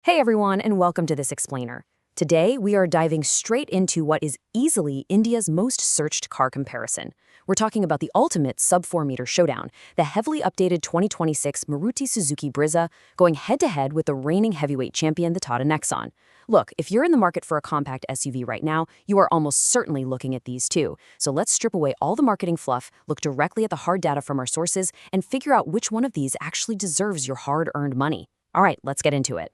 Hey everyone, and welcome to this explainer. Today, we are diving straight into what is easily India's most searched car comparison. We're talking about the ultimate sub-4-meter showdown, the heavily updated 2026 Maruti Suzuki Brezza going head-to-head with the reigning heavyweight champion, the Tata Nexon. Look, if you're in the market for a compact SUV right now, you are almost certainly looking at these too. So let's strip away all the marketing fluff, look directly at the hard data from our sources, and figure out which one of these actually deserves your hard-earned money. All right, let's get into it.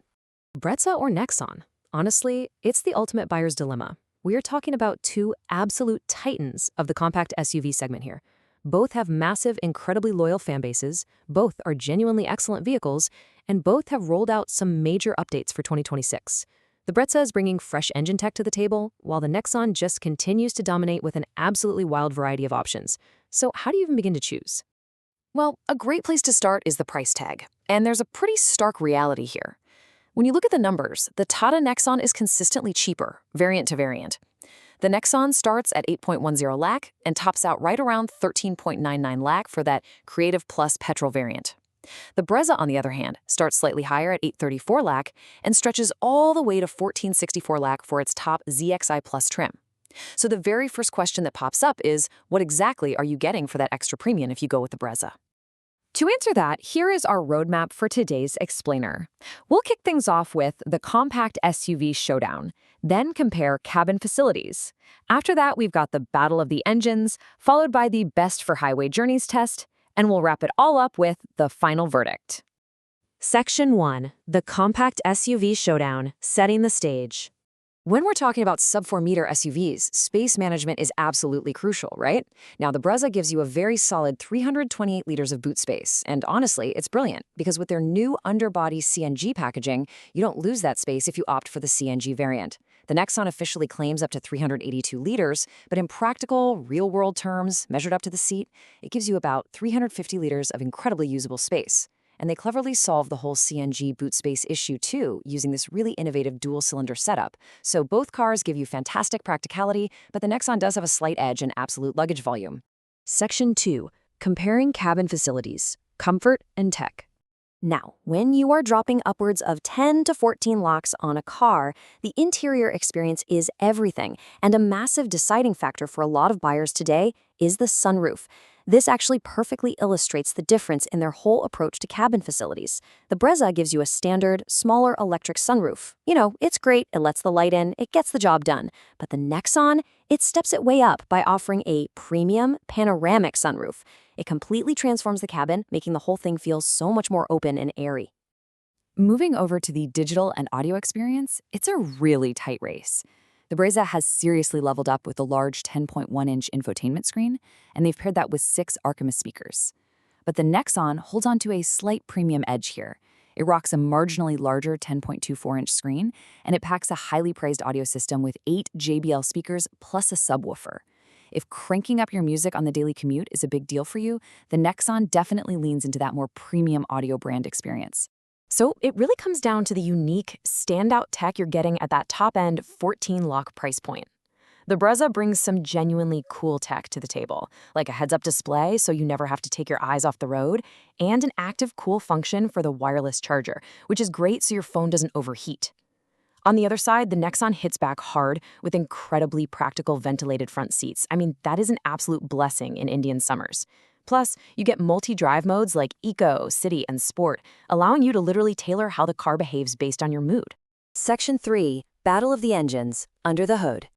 Brezza or Nexon? Honestly, it's the ultimate buyer's dilemma. We are talking about two absolute titans of the compact SUV segment here. Both have massive, incredibly loyal fan bases, both are genuinely excellent vehicles, and both have rolled out some major updates for 2026. The Brezza is bringing fresh engine tech to the table, while the Nexon just continues to dominate with an absolutely wild variety of options. So how do you even begin to choose? Well, a great place to start is the price tag, and there's a pretty stark reality here. When you look at the numbers, the Tata Nexon is consistently cheaper, variant to variant. The Nexon starts at 8.10 lakh and tops out right around 13.99 lakh for that Creative Plus petrol variant. The Brezza, on the other hand, starts slightly higher at 834 lakh and stretches all the way to 1464 lakh for its top ZXI Plus trim. So the very first question that pops up is, what exactly are you getting for that extra premium if you go with the Brezza? To answer that, here is our roadmap for today's explainer. We'll kick things off with the compact SUV showdown, then compare cabin facilities. After that, we've got the battle of the engines, followed by the best for highway journeys test, and we'll wrap it all up with the final verdict. Section 1. The compact SUV showdown, setting the stage. When we're talking about sub-4-meter SUVs, space management is absolutely crucial, right? Now, the Brezza gives you a very solid 328 liters of boot space, and honestly, it's brilliant, because with their new underbody CNG packaging, you don't lose that space if you opt for the CNG variant. The Nexon officially claims up to 382 liters, but in practical, real-world terms, measured up to the seat, it gives you about 350 liters of incredibly usable space. And they cleverly solve the whole CNG boot space issue too, using this really innovative dual-cylinder setup. So both cars give you fantastic practicality, but the Nexon does have a slight edge in absolute luggage volume. Section 2. Comparing cabin facilities, comfort and tech. Now, when you are dropping upwards of 10 to 14 locks on a car, the interior experience is everything, and a massive deciding factor for a lot of buyers today is the sunroof. This actually perfectly illustrates the difference in their whole approach to cabin facilities. The Brezza gives you a standard, smaller electric sunroof. You know, it's great, it lets the light in, it gets the job done. But the Nexon, it steps it way up by offering a premium panoramic sunroof. It completely transforms the cabin, making the whole thing feel so much more open and airy. Moving over to the digital and audio experience, it's a really tight race. The Brezza has seriously leveled up with the large 10.1-inch infotainment screen, and they've paired that with 6 Archimus speakers. But the Nexon holds on to a slight premium edge here. It rocks a marginally larger 10.24-inch screen, and it packs a highly praised audio system with 8 JBL speakers plus a subwoofer. If cranking up your music on the daily commute is a big deal for you, the Nexon definitely leans into that more premium audio brand experience. So it really comes down to the unique, standout tech you're getting at that top-end 14-lock price point. The Brezza brings some genuinely cool tech to the table, like a heads-up display so you never have to take your eyes off the road, and an active cool function for the wireless charger, which is great so your phone doesn't overheat. On the other side, the Nexon hits back hard with incredibly practical ventilated front seats. I mean, that is an absolute blessing in Indian summers. Plus, you get multi-drive modes like Eco, City, and Sport, allowing you to literally tailor how the car behaves based on your mood. Section 3. Battle of the Engines, Under the Hood.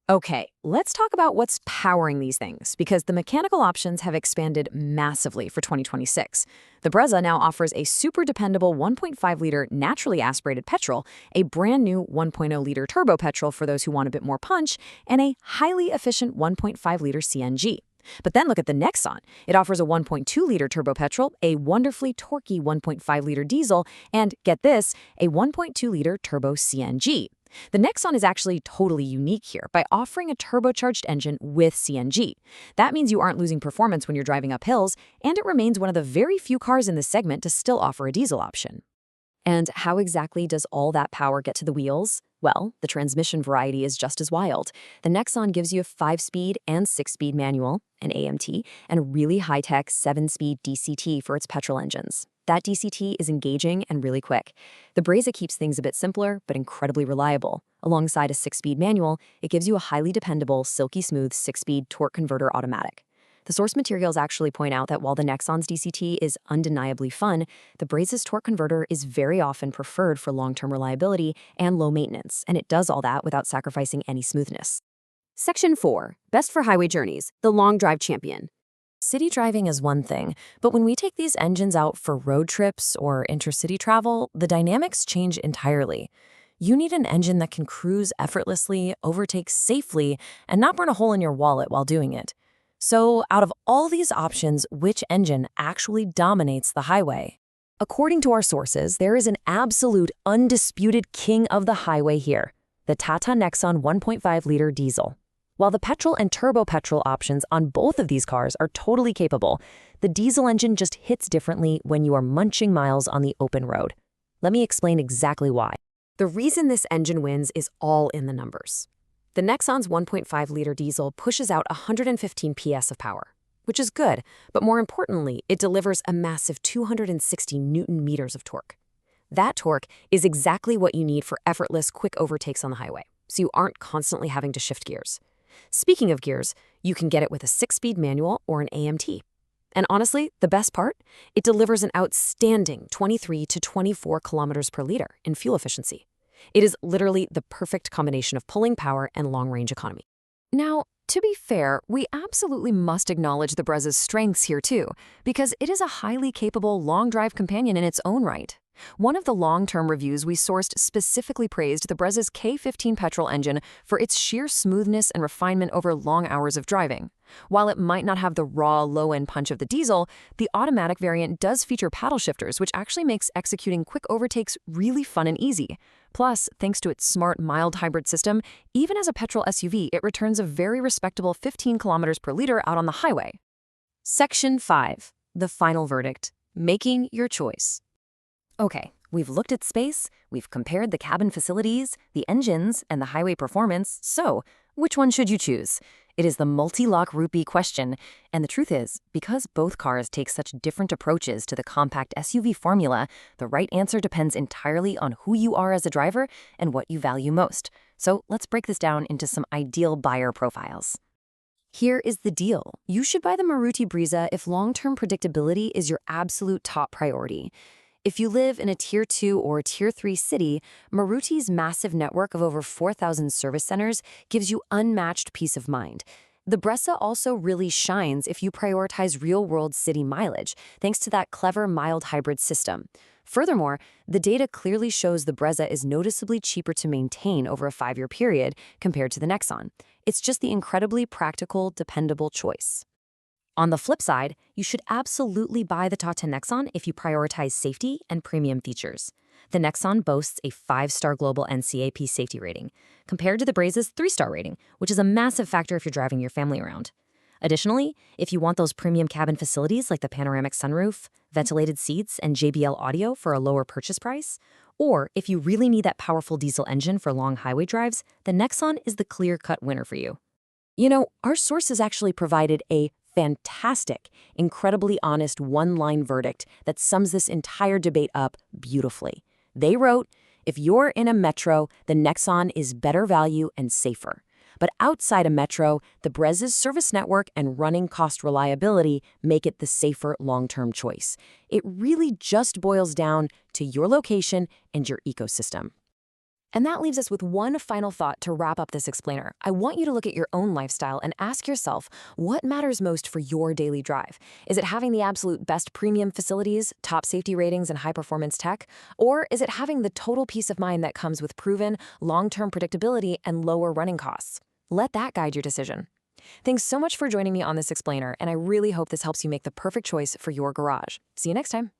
Okay, let's talk about what's powering these things, because the mechanical options have expanded massively for 2026. The Brezza now offers a super dependable 1.5-liter naturally aspirated petrol, a brand new 1.0-liter turbo petrol for those who want a bit more punch, and a highly efficient 1.5-liter CNG. But then look at the Nexon. It offers a 1.2-liter turbo petrol, a wonderfully torquey 1.5-liter diesel, and, get this, a 1.2-liter turbo CNG. The Nexon is actually totally unique here by offering a turbocharged engine with CNG. That means you aren't losing performance when you're driving up hills, and it remains one of the very few cars in this segment to still offer a diesel option. And how exactly does all that power get to the wheels? Well, the transmission variety is just as wild. The Nexon gives you a 5-speed and 6-speed manual, an AMT, and a really high-tech 7-speed DCT for its petrol engines. That DCT is engaging and really quick. The Brezza keeps things a bit simpler, but incredibly reliable. Alongside a 6-speed manual, it gives you a highly dependable, silky smooth 6-speed torque converter automatic. The source materials actually point out that while the Nexon's DCT is undeniably fun, the Brezza's torque converter is very often preferred for long-term reliability and low maintenance, and it does all that without sacrificing any smoothness. Section 4. Best for highway journeys, the long drive champion. City driving is one thing, but when we take these engines out for road trips or intercity travel, the dynamics change entirely. You need an engine that can cruise effortlessly, overtake safely, and not burn a hole in your wallet while doing it. So, out of all these options, which engine actually dominates the highway? According to our sources, there is an absolute, undisputed king of the highway here, the Tata Nexon 1.5-liter diesel. While the petrol and turbo petrol options on both of these cars are totally capable, the diesel engine just hits differently when you are munching miles on the open road. Let me explain exactly why. The reason this engine wins is all in the numbers. The Nexon's 1.5-liter diesel pushes out 115 PS of power, which is good, but more importantly, it delivers a massive 260 Newton-meters of torque. That torque is exactly what you need for effortless, quick overtakes on the highway, so you aren't constantly having to shift gears. Speaking of gears, you can get it with a 6-speed manual or an AMT. And honestly, the best part? It delivers an outstanding 23 to 24 kilometers per liter in fuel efficiency. It is literally the perfect combination of pulling power and long-range economy. Now, to be fair, we absolutely must acknowledge the Brezza's strengths here too, because it is a highly capable long-drive companion in its own right. One of the long-term reviews we sourced specifically praised the Brezza's K15 petrol engine for its sheer smoothness and refinement over long hours of driving. While it might not have the raw, low-end punch of the diesel, the automatic variant does feature paddle shifters, which actually makes executing quick overtakes really fun and easy. Plus, thanks to its smart, mild hybrid system, even as a petrol SUV, it returns a very respectable 15 kilometers per liter out on the highway. Section 5. The final verdict. Making your choice. Okay, we've looked at space, we've compared the cabin facilities, the engines, and the highway performance, so which one should you choose? It is the multi-lock rupee question, and the truth is, because both cars take such different approaches to the compact SUV formula, the right answer depends entirely on who you are as a driver and what you value most. So let's break this down into some ideal buyer profiles. Here is the deal. You should buy the Maruti Brezza if long-term predictability is your absolute top priority. If you live in a Tier 2 or Tier 3 city, Maruti's massive network of over 4,000 service centers gives you unmatched peace of mind. The Brezza also really shines if you prioritize real-world city mileage, thanks to that clever mild hybrid system. Furthermore, the data clearly shows the Brezza is noticeably cheaper to maintain over a 5-year period compared to the Nexon. It's just the incredibly practical, dependable choice. On the flip side, you should absolutely buy the Tata Nexon if you prioritize safety and premium features. The Nexon boasts a 5-star global NCAP safety rating, compared to the Brezza's 3-star rating, which is a massive factor if you're driving your family around. Additionally, if you want those premium cabin facilities like the panoramic sunroof, ventilated seats, and JBL audio for a lower purchase price, or if you really need that powerful diesel engine for long highway drives, the Nexon is the clear-cut winner for you. You know, our sources actually provided a fantastic, incredibly honest one-line verdict that sums this entire debate up beautifully. They wrote, if you're in a metro, the Nexon is better value and safer. But outside a metro, the Brezza's service network and running cost reliability make it the safer long-term choice. It really just boils down to your location and your ecosystem. And that leaves us with one final thought to wrap up this explainer. I want you to look at your own lifestyle and ask yourself, what matters most for your daily drive? Is it having the absolute best premium facilities, top safety ratings, and high-performance tech? Or is it having the total peace of mind that comes with proven, long-term predictability and lower running costs? Let that guide your decision. Thanks so much for joining me on this explainer, and I really hope this helps you make the perfect choice for your garage. See you next time.